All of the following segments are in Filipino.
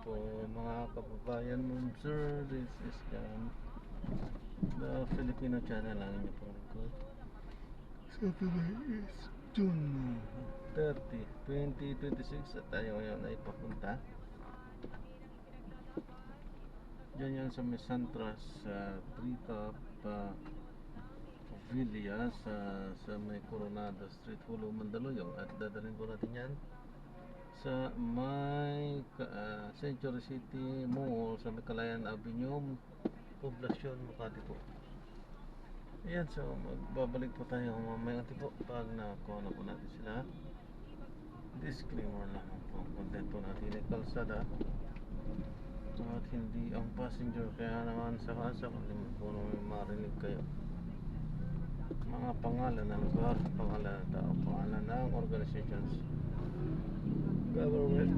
po mga kababayan mo, sir. This is the Filipino channel ang inyo pong lingkod. So today is June 30, 2026 at tayo ngayon ay papunta dyan yan sa Mesantras sa Treetop Villa sa may Coronado Street, Hulo, Mandaluyong, at dadalhin po natin yan sa may Century City Mall sa may Kalayaan Avenue, Poblacion, Makati po. Ayan, so magbabalik po tayo mamaya po pag nakuha na po natin sila. Disclaimer lang po, content po natin ay kalsada at hindi ang passenger, kaya naman sa kasa kung hindi po naman marinig kayo mga pangalan ng lugar, pangalan ng tao, pangalan ng organizations, government,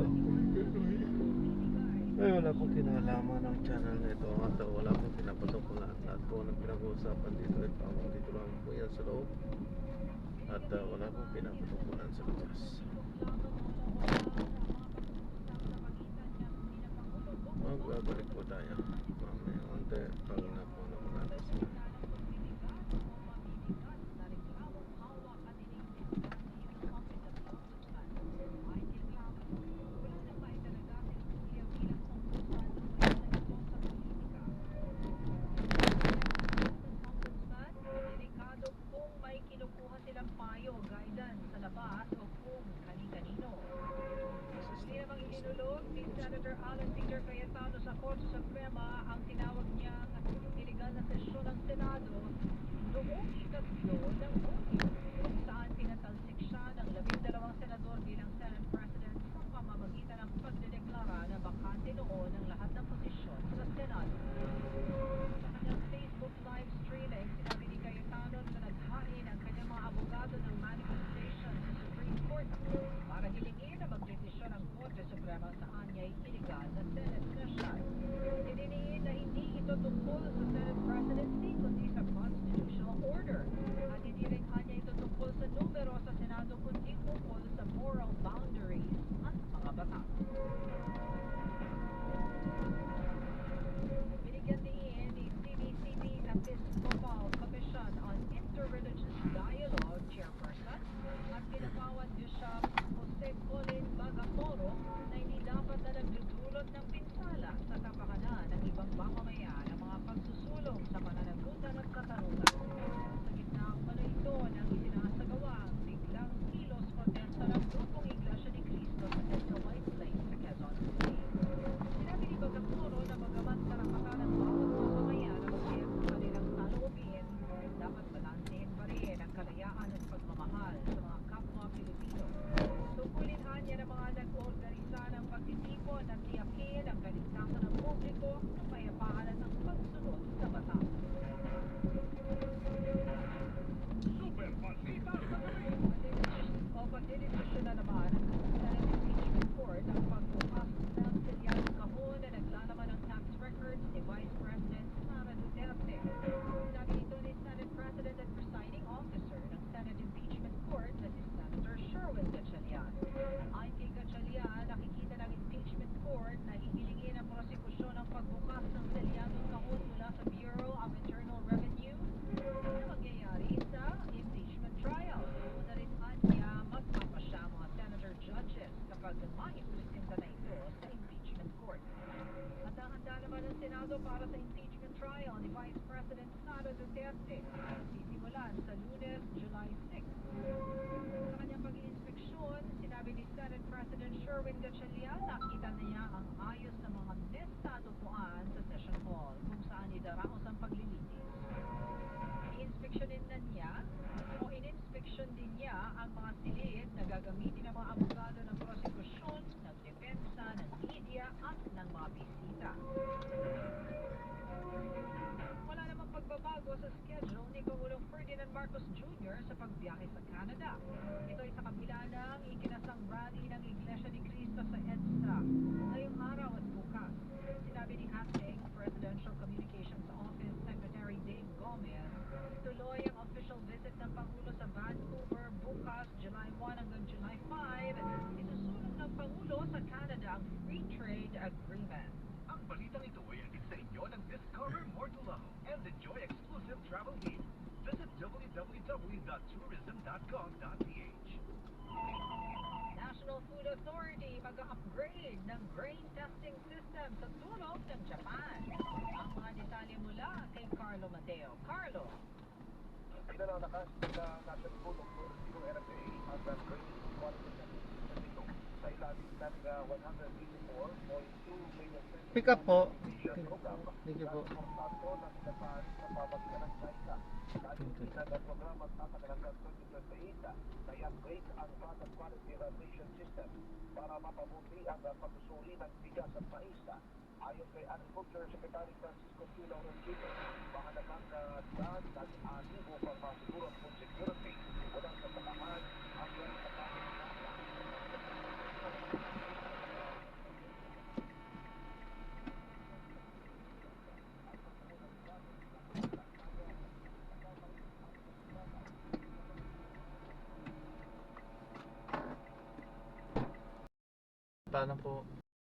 ay wala pong kinalaman ng channel na ito at wala pong pinapatukulan. Lahat po ng pinag-uusapan dito ay pangong dito lang po yan sa loob at wala pong pinapatukulan sa labas. Magbabalik po tayo mamaya unti pag napuno po natin sila. Senator Alan Peter Cayetano sa Korte Suprema ang tinawag niyang iligal na sesyon ng Senado noong ikatlo ng Hunyo, kung saan pinatalsik siya ng 12 senador bilang Senate President sa pamamagitan ng pagdedeklara na bakante noon ang lahat ng posisyon sa Senado. Sa kanyang Facebook live streaming, sinabi ni Cayetano na naghain ang kanyang mga abogado ng manifestation sa Supreme Court para hilingin na magdesisyon ang Korte Suprema sa anya'y iligal na Senate session. Idiniin na hindi ito tungkol sa Senate presidency kundi sa constitutional order at hindi rin anya ito tungkol sa numero sa Senado kundi tungkol sa moral boundaries at mga batas. Binigyan din ni CBCB Episcopal Commission on Interreligious Dialogue Chairperson at Pinapawan Bishop Jose Colin Bagatoro na hindi dapat na nagdudulot ng pinsala sa kapakanan ng ibang mamamayan ang mga pagsusulong sa pananagutan at katarungan. Sa gitna ang pala ito ng isinasagawang biglang kilos protesta ng grupong Iglesia ni Cristo sa Edna White Plains sa Quezon City. Sinabi ni Bagatoro na bagamat karapatan ng bawat mamamayan na mag-iyak sa kanilang saloobin, dapat balansehin pa rin ang kalayaan at pagmamahal sa mga kapwa Pilipino. Tungkulin niya ng mga nag-organisa ng pagtitipon at tiyakin ang kaligtasan ng publiko ng payapaan at ang pagsunod sa batas. Super Pasita sa gabi! Pagdedesisyon na naman ng Senate Impeachment Court ang pagbukas ng selyadong kahon na naglalaman ng tax records ni Vice President Sara Duterte. Sabi nito ni Senate President at Presiding Officer ng Senate Impeachment Court na si Senator Sherwin Gatchalian. Ayon kay Gatchalian, nakikita ng Impeachment Court na hihilingin ang prosekusyon ng pagbukas ng selyadong kahon mula sa Bureau of Internal Revenue na mangyayari sa impeachment trial. Una rin niya magpapasya mga senator judges kapag maipresenta na ito sa impeachment court. At handa naman ang Senado para sa impeachment trial ni Vice President Sara Duterte. Sisimulan sa Lunes, July 6. Sa kanyang pag-iinspeksyon, sinabi ni Senate President Sherwin Gatchalian na nakita niya ang ayos ng mga nestatupuan sa session hall kung saan idaraos ang paglilitis. I-inspeksyonin na niya o in-inspection din niya ang mga silid na gagamitin ng mga abogado ng prosekusyon, ng depensa, ng media at ng mga bisita. Wala namang pagbabago sa schedule ni Pangulong Ferdinand Marcos Jr. sa pagbiyahe sa Canada. Ito ay sa kabila ng ikinasang rally ng Iglesia ni Cristo sa EDSA ngayong araw at bukas. Sinabi ni Acting Presidential Communications Office Secretary Dave Gomez, tuloy ang official visit ng Pangulo sa Vancouver bukas, July 1 hanggang July 5. Isusulong ng Pangulo sa Canada ang free trade agreement. Ang balitang ito ay hatid sa inyo ng Discover More to Love and enjoy exclusive travel deals. Visit www.tourism.gov.ph. National Food Authority mag-upgrade ng grain testing system sa tulong ng Japan. Ang mga detalye mula kay Carlo Mateo. Carlo. Pinananakas na National Food Authority o NFA ang grain quality testing system ito sa ilalim ng 184.2 million pesos Pick up po. program. Thank you po. Kontakto ng Japan sa pamagitan ng JICA. Kaalipinan ng programa at tatagalan 2028 na i-upgrade ang product quality evaluation system para mapabuti ang pagsusuri ng bigas at mais. Ayon kay Agriculture Secretary Francisco Q. Laurentino, mahalagang daan ng ani upang masiguro ang food security mula sa pagkakaan hanggang sa pagkakaan. Paano po?